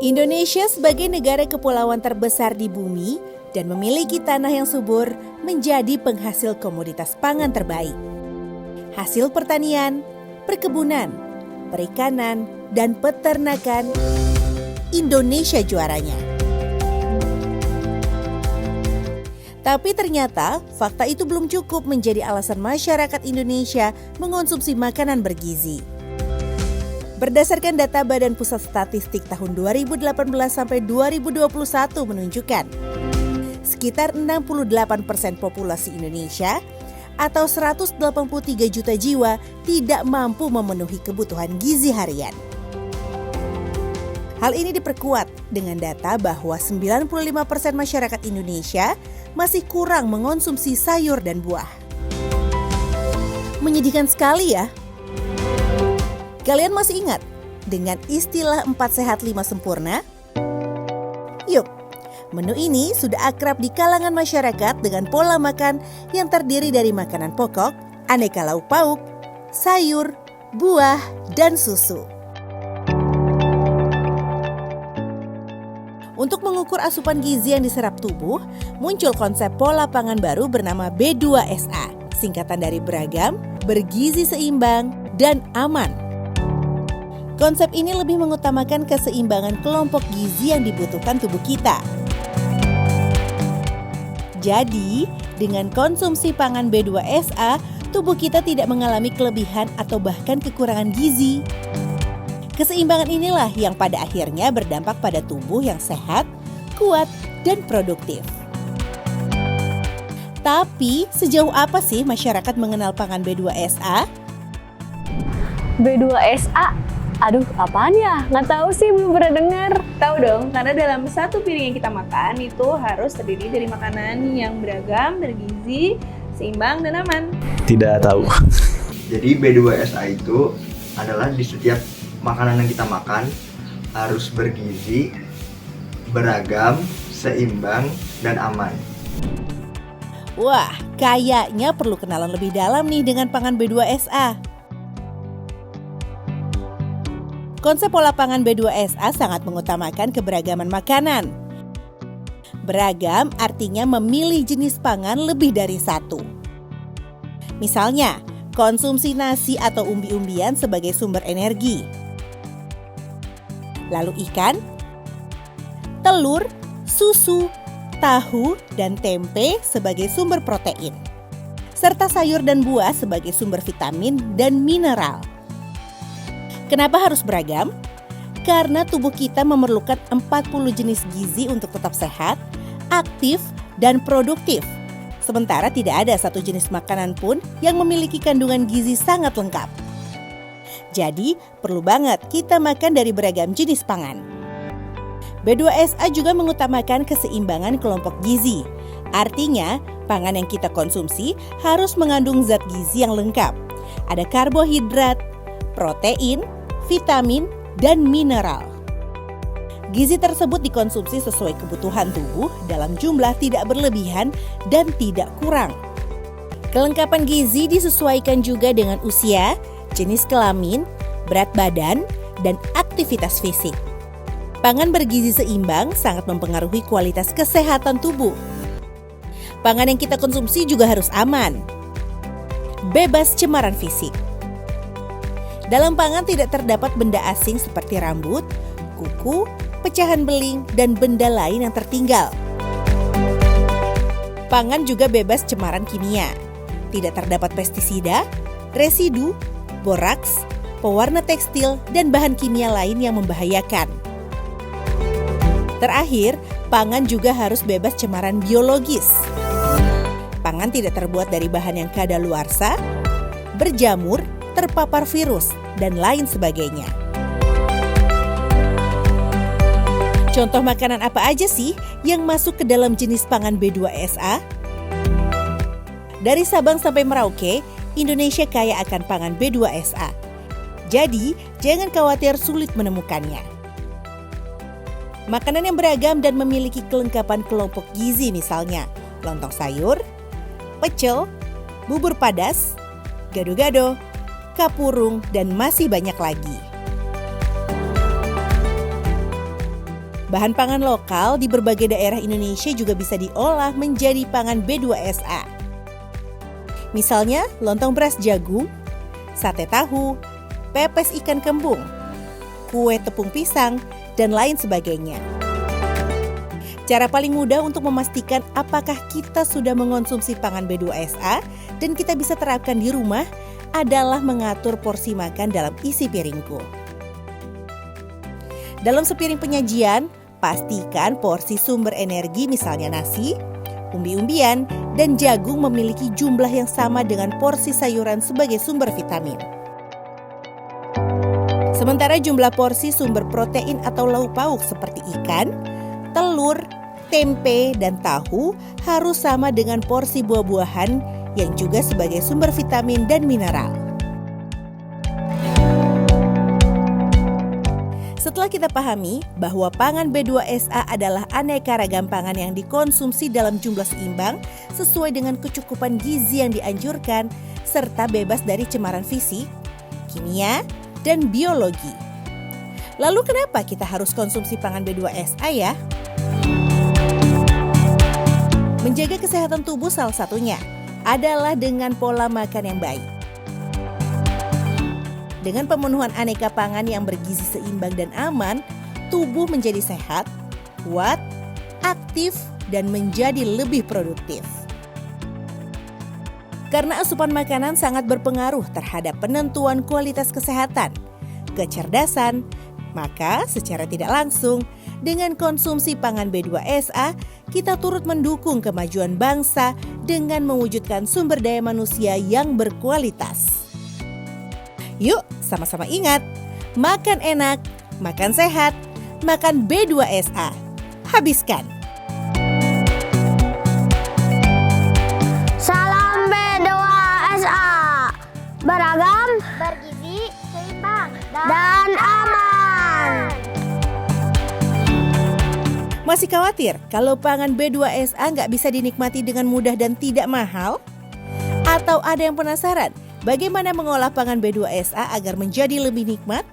Indonesia sebagai negara kepulauan terbesar di bumi dan memiliki tanah yang subur menjadi penghasil komoditas pangan terbaik. Hasil pertanian, perkebunan, perikanan, dan peternakan, Indonesia juaranya. Tapi ternyata fakta itu belum cukup menjadi alasan masyarakat Indonesia mengonsumsi makanan bergizi. Berdasarkan data Badan Pusat Statistik tahun 2018 sampai 2021 menunjukkan, sekitar 68% populasi Indonesia atau 183 juta jiwa tidak mampu memenuhi kebutuhan gizi harian. Hal ini diperkuat dengan data bahwa 95% masyarakat Indonesia masih kurang mengonsumsi sayur dan buah. Menyedihkan sekali ya. Kalian masih ingat dengan istilah 4 sehat 5 sempurna? Yuk, menu ini sudah akrab di kalangan masyarakat dengan pola makan yang terdiri dari makanan pokok, aneka lauk pauk, sayur, buah, dan susu. Untuk mengukur asupan gizi yang diserap tubuh, muncul konsep pola pangan baru bernama B2SA, singkatan dari beragam, bergizi seimbang, dan aman. Konsep ini lebih mengutamakan keseimbangan kelompok gizi yang dibutuhkan tubuh kita. Jadi, dengan konsumsi pangan B2SA, tubuh kita tidak mengalami kelebihan atau bahkan kekurangan gizi. Keseimbangan inilah yang pada akhirnya berdampak pada tubuh yang sehat, kuat, dan produktif. Tapi, sejauh apa sih masyarakat mengenal pangan B2SA? B2SA? Aduh, apaan ya? Nggak tahu sih, belum pernah dengar. Tahu dong, karena dalam satu piring yang kita makan itu harus terdiri dari makanan yang beragam, bergizi, seimbang, dan aman. Tidak tahu. Jadi B2SA itu adalah di setiap makanan yang kita makan harus bergizi, beragam, seimbang, dan aman. Wah, kayaknya perlu kenalan lebih dalam nih dengan pangan B2SA. Konsep pola pangan B2SA sangat mengutamakan keberagaman makanan. Beragam artinya memilih jenis pangan lebih dari satu. Misalnya, konsumsi nasi atau umbi-umbian sebagai sumber energi. Lalu ikan, telur, susu, tahu, dan tempe sebagai sumber protein. Serta sayur dan buah sebagai sumber vitamin dan mineral. Kenapa harus beragam? Karena tubuh kita memerlukan 40 jenis gizi untuk tetap sehat, aktif, dan produktif. Sementara tidak ada satu jenis makanan pun yang memiliki kandungan gizi sangat lengkap. Jadi, perlu banget kita makan dari beragam jenis pangan. B2SA juga mengutamakan keseimbangan kelompok gizi. Artinya, pangan yang kita konsumsi harus mengandung zat gizi yang lengkap. Ada karbohidrat, protein, vitamin, dan mineral. Gizi tersebut dikonsumsi sesuai kebutuhan tubuh dalam jumlah tidak berlebihan dan tidak kurang. Kelengkapan gizi disesuaikan juga dengan usia, jenis kelamin, berat badan, dan aktivitas fisik. Pangan bergizi seimbang sangat mempengaruhi kualitas kesehatan tubuh. Pangan yang kita konsumsi juga harus aman, bebas cemaran fisik. Dalam pangan tidak terdapat benda asing seperti rambut, kuku, pecahan beling, dan benda lain yang tertinggal. Pangan juga bebas cemaran kimia. Tidak terdapat pestisida, residu, boraks, pewarna tekstil, dan bahan kimia lain yang membahayakan. Terakhir, pangan juga harus bebas cemaran biologis. Pangan tidak terbuat dari bahan yang kadaluarsa, berjamur, terpapar virus, dan lain sebagainya. Contoh makanan apa aja sih yang masuk ke dalam jenis pangan B2SA? Dari Sabang sampai Merauke, Indonesia kaya akan pangan B2SA. Jadi, jangan khawatir sulit menemukannya. Makanan yang beragam dan memiliki kelengkapan kelompok gizi misalnya lontong sayur, pecel, bubur padas, gado-gado, kapurung, dan masih banyak lagi. Bahan pangan lokal di berbagai daerah Indonesia juga bisa diolah menjadi pangan B2SA. Misalnya lontong beras jagung, sate tahu, pepes ikan kembung, kue tepung pisang, dan lain sebagainya. Cara paling mudah untuk memastikan apakah kita sudah mengonsumsi pangan B2SA dan kita bisa terapkan di rumah adalah mengatur porsi makan dalam isi piringku. Dalam sepiring penyajian, pastikan porsi sumber energi misalnya nasi, umbi-umbian, dan jagung memiliki jumlah yang sama dengan porsi sayuran sebagai sumber vitamin. Sementara jumlah porsi sumber protein atau lauk pauk seperti ikan, telur, tempe, dan tahu harus sama dengan porsi buah-buahan yang juga sebagai sumber vitamin dan mineral. Setelah kita pahami bahwa pangan B2SA adalah aneka ragam pangan yang dikonsumsi dalam jumlah seimbang sesuai dengan kecukupan gizi yang dianjurkan serta bebas dari cemaran fisik, kimia, dan biologi. Lalu kenapa kita harus konsumsi pangan B2SA ya? Menjaga kesehatan tubuh salah satunya adalah dengan pola makan yang baik. Dengan pemenuhan aneka pangan yang bergizi seimbang dan aman, tubuh menjadi sehat, kuat, aktif, dan menjadi lebih produktif. Karena asupan makanan sangat berpengaruh terhadap penentuan kualitas kesehatan, kecerdasan, maka secara tidak langsung dengan konsumsi pangan B2SA, kita turut mendukung kemajuan bangsa dengan mewujudkan sumber daya manusia yang berkualitas. Yuk, sama-sama ingat, makan enak, makan sehat, makan B2SA. Habiskan! Salam B2SA, beragam, bergizi, seimbang, dan aman. Masih khawatir kalau pangan B2SA nggak bisa dinikmati dengan mudah dan tidak mahal? Atau ada yang penasaran bagaimana mengolah pangan B2SA agar menjadi lebih nikmat?